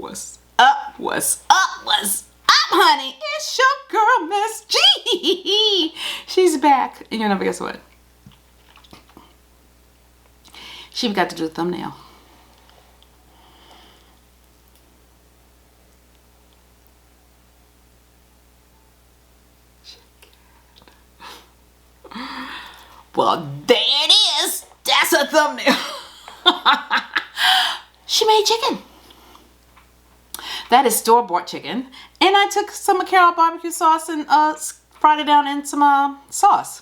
What's up? What's up? What's up, honey? It's your girl, Miss G. She's back. And you'll never guess what? She forgot to do the thumbnail. Well, there it is. That's a thumbnail. She made chicken. That is store-bought chicken. And I took some Carol barbecue sauce and fried it down in some sauce.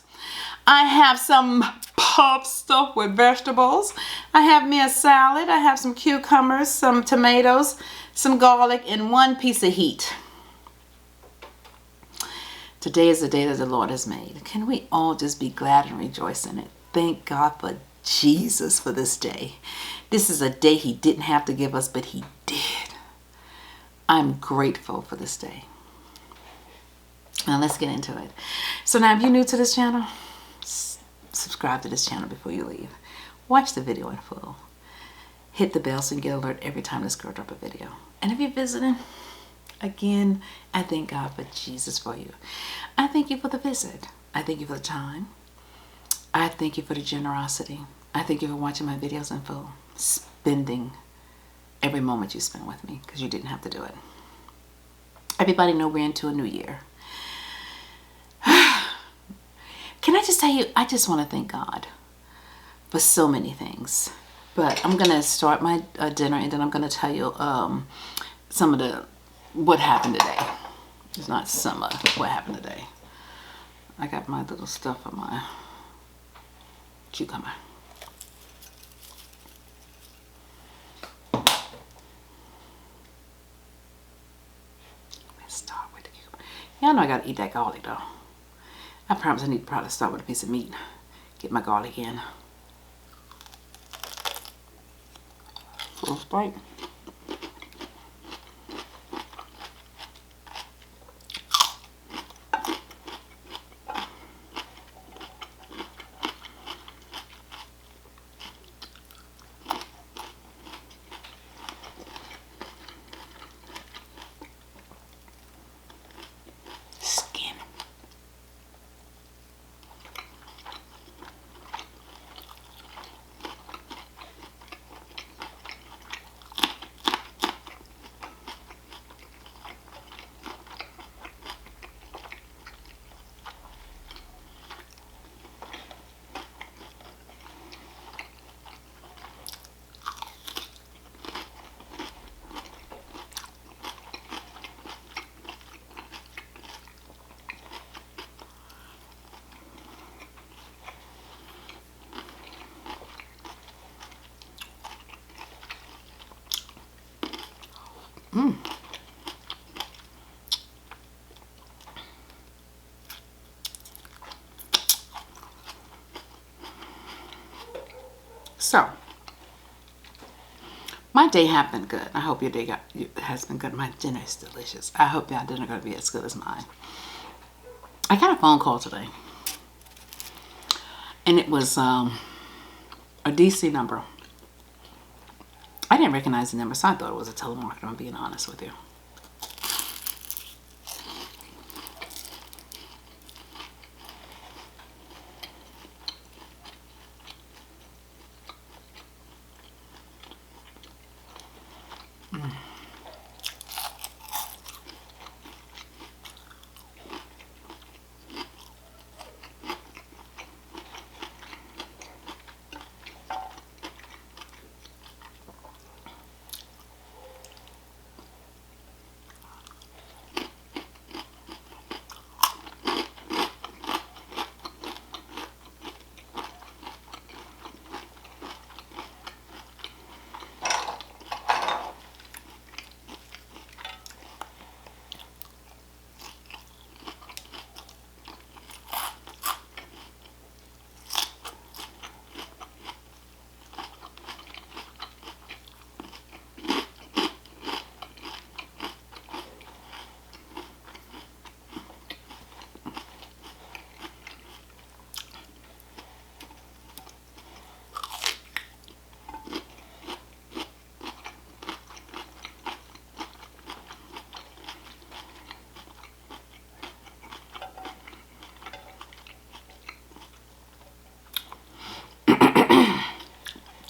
I have some puff stuff with vegetables. I have me a salad. I have some cucumbers, some tomatoes, some garlic, and one piece of heat. Today is the day that the Lord has made. Can we all just be glad and rejoice in it? Thank God for Jesus for this day. This is a day He didn't have to give us, but He did. I'm grateful for this day. Now let's get into it. So now if you're new to this channel, subscribe to this channel before you leave. Watch the video in full. Hit the bell so you get alert every time this girl drop a video. And if you're visiting, again, I thank God for Jesus for you. I thank you for the visit. I thank you for the time. I thank you for the generosity. I thank you for watching my videos in full. Spending every moment you spend with me, because you didn't have to do it. Everybody know we're into a new year. Can I just tell you, I just want to thank God for so many things. But I'm going to start my dinner, and then I'm going to tell you some of what happened today. It's not some of what happened today. I got my little stuff on my cucumber. Let's start with the cucumber. Y'all know I got to eat that garlic though. I promise I need to probably start with a piece of meat. Get my garlic in. Full Sprite. So, my day has been good. I hope your day has been good. My dinner is delicious. I hope your dinner going to be as good as mine. I got a phone call today, and it was a DC number. I didn't recognize the number, so I thought it was a telemarketer. I'm being honest with you.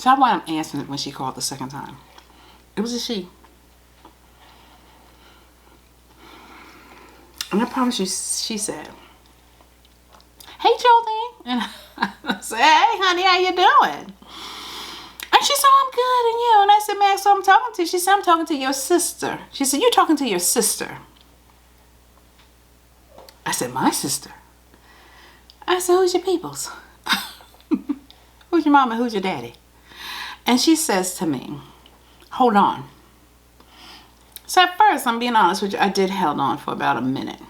So I wound up answering it when she called the second time. It was a she. And I promise you, she said, "Hey, Jolene." And I said, "Hey, honey, how you doing?" And she said, "I'm good, and you?" And I said, "Max, who I'm talking to?" She said, "I'm talking to your sister." She said, "You're talking to your sister." I said, "My sister?" I said, "Who's your peoples? Who's your mama? Who's your daddy?" And she says to me, "Hold on." So at first, I'm being honest with you, I did held on for about a minute.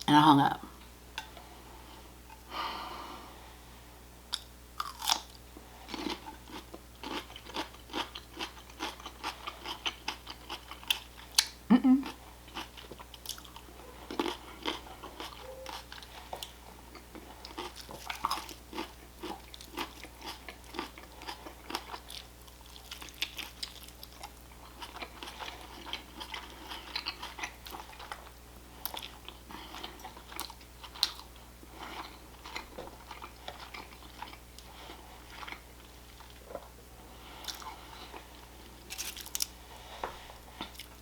And I hung up.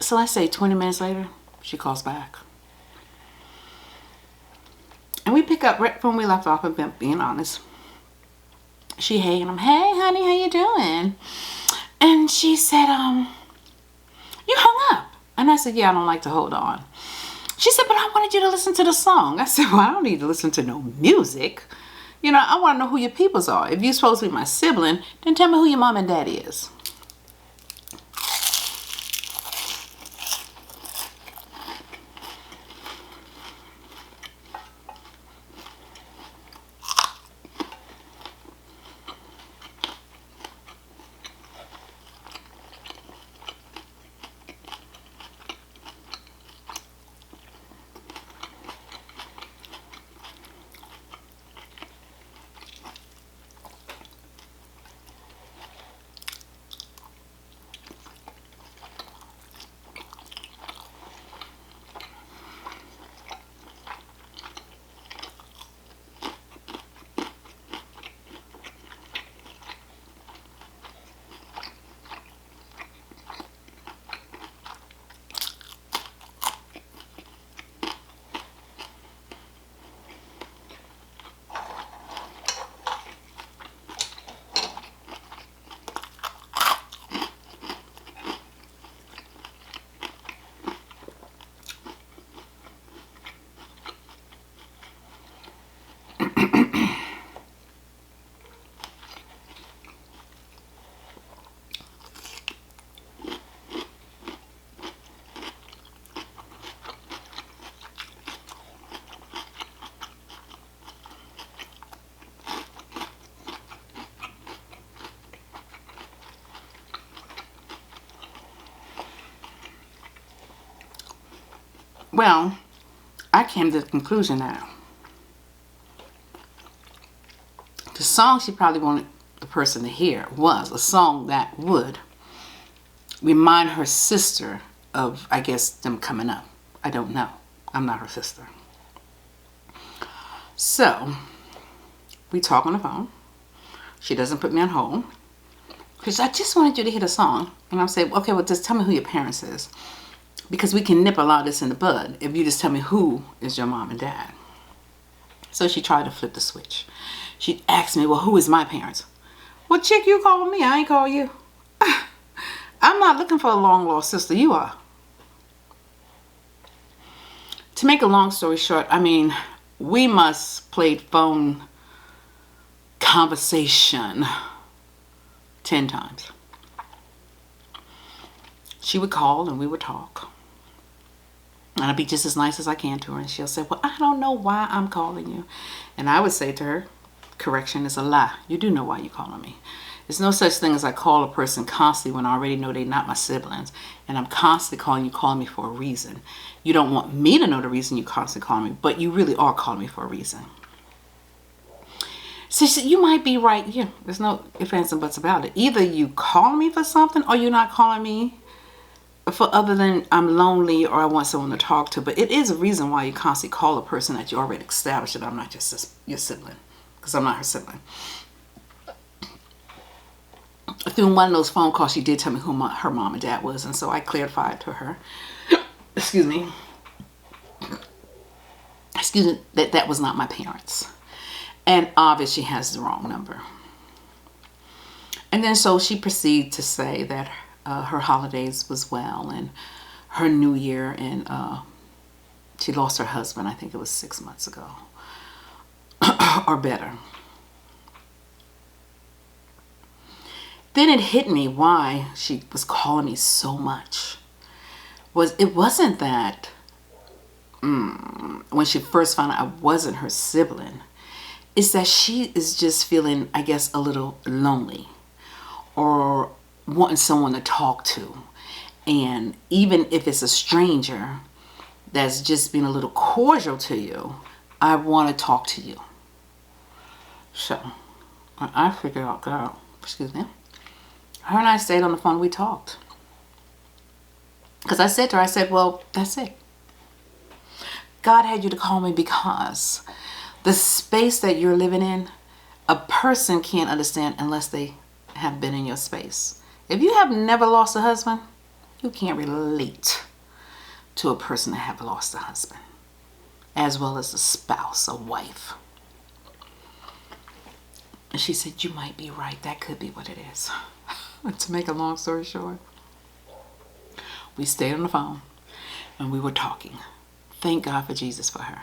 So I say 20 minutes later, she calls back. And we pick up right from where we left off, of being honest. She hey, and I'm, "Hey, honey, how you doing?" And she said, "You hung up." And I said, "Yeah, I don't like to hold on." She said, "But I wanted you to listen to the song." I said, "Well, I don't need to listen to no music. You know, I want to know who your peoples are. If you're supposed to be my sibling, then tell me who your mom and daddy is." Well, I came to the conclusion now. The song she probably wanted the person to hear was a song that would remind her sister of, I guess, them coming up. I don't know. I'm not her sister. So, we talk on the phone. She doesn't put me on hold. Because I just wanted you to hear the song. And I'm saying, "Okay, well, just tell me who your parents is. Because we can nip a lot of this in the bud if you just tell me who is your mom and dad." So she tried to flip the switch. She asked me, "Well, who is my parents?" "Well, chick, you call me. I ain't call you." "I'm not looking for a long lost sister. You are." To make a long story short, I mean, we must played phone conversation 10 times. She would call and we would talk. And I'd be just as nice as I can to her. And she'll say, "Well, I don't know why I'm calling you." And I would say to her, "Correction is a lie. You do know why you're calling me. There's no such thing as I call a person constantly when I already know they're not my siblings. And I'm constantly calling me for a reason. You don't want me to know the reason you constantly call me, but you really are calling me for a reason." So she said, "You might be right. Yeah, there's no ifs, ands, and buts about it. Either you calling me for something or you're not calling me for other than I'm lonely or I want someone to talk to. But it is a reason why you constantly call a person that you already established that I'm not just your sibling, because I'm not her sibling." through one of those phone calls, she did tell me who her mom and dad was, and so I clarified to her, excuse me, that was not my parents. And obviously she has the wrong number. And then so she proceeded to say that her holidays was well, and her new year, and she lost her husband, I think it was 6 months ago, or better. Then it hit me why she was calling me so much. It wasn't that when she first found out I wasn't her sibling, it's that she is just feeling, I guess, a little lonely, or wanting someone to talk to. And even if it's a stranger that's just being a little cordial to you, I want to talk to you. So I figured out, girl, excuse me, her and I stayed on the phone, we talked. Because I said to her, I said, well, that's it. God had you to call me because the space that you're living in, a person can't understand unless they have been in your space. If you have never lost a husband, you can't relate to a person that have lost a husband, as well as a spouse, a wife. And she said, you might be right. That could be what it is. To make a long story short, we stayed on the phone and we were talking. Thank God for Jesus for her.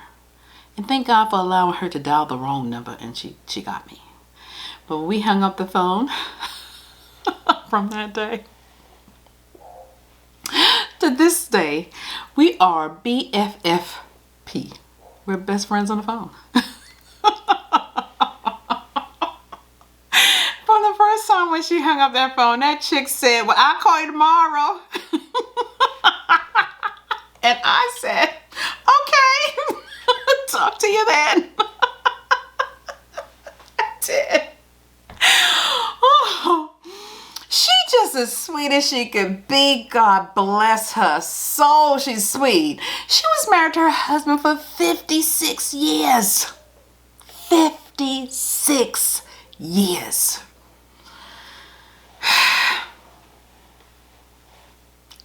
And thank God for allowing her to dial the wrong number, and she got me. But when we hung up the phone from that day to this day, we are BFFP. We're best friends on the phone. From the first time when she hung up that phone, that chick said, well, I'll call you tomorrow. And I said, okay, talk to you then. I did. Oh, she just as sweet as she could be. God bless her soul. She's sweet. She was married to her husband for 56 years. 56 years.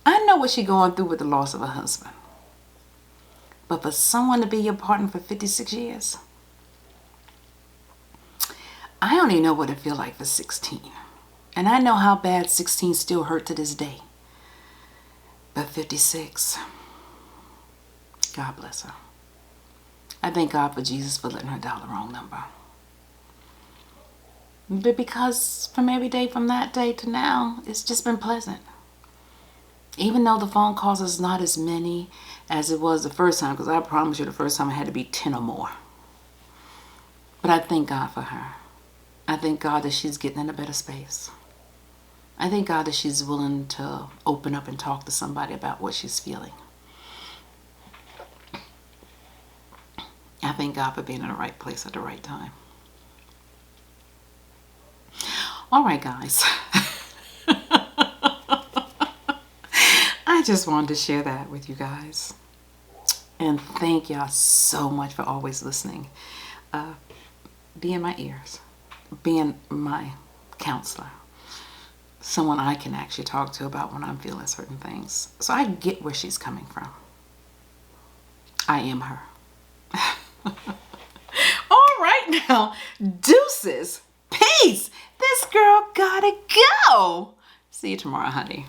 I know what she's going through with the loss of her husband. But for someone to be your partner for 56 years, I only know what it feels like for 16. And I know how bad 16 still hurt to this day. But 56, God bless her. I thank God for Jesus for letting her dial the wrong number. But because from every day from that day to now, it's just been pleasant. Even though the phone calls is not as many as it was the first time, because I promise you the first time I had to be 10 or more. But I thank God for her. I thank God that she's getting in a better space. I thank God that she's willing to open up and talk to somebody about what she's feeling. I thank God for being in the right place at the right time. All right, guys. I just wanted to share that with you guys. And thank y'all so much for always listening. Be in my ears. Being my counselor. Someone I can actually talk to about when I'm feeling certain things. So I get where she's coming from. I am her. All right now. Deuces. Peace. This girl gotta go. See you tomorrow, honey.